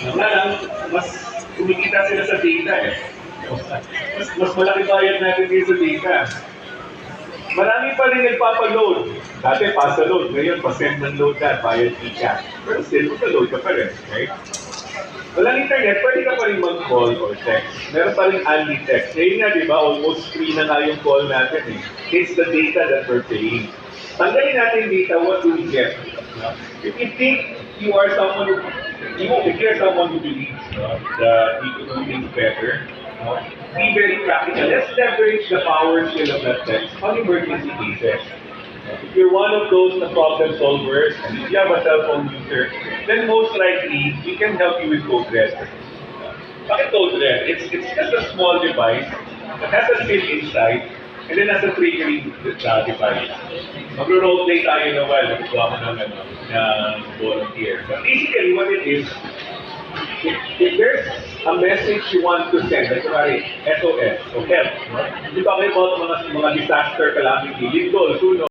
Wala lang, mas kumikita sila sa data eh. Mas malaki bayad natin dito sa data. Marami pa rin nagpapaload. Dati pasa-load, ngayon pa-send ng load na, bayad ka. Pero still, magpa-load ka pa rin, right? Walang internet, pwede ka pa rin mag-call or text. Meron pa rin only text. Ngayon nga, di ba, almost free na nga yung call natin eh. It's the data that we're paying. Tanggalin natin data, what do we get? If you think you are someone who, if you're someone who believes that you can do things better, be very practical. Let's leverage the power still of that text on emergency cases. If you're one of those problem solvers, and if you have a cell phone user, then most likely we can help you with Code Red. Bakit Code Red? It's just a small device that has a SIM inside, and then has a triggering device. Magro-roleplay tayo in a while, nagagawa ko ng volunteer. But basically what it is, if there's a message you want to send, like SOS, o help, no? Hindi ba kayo about mga disaster calamity, lindol, suno,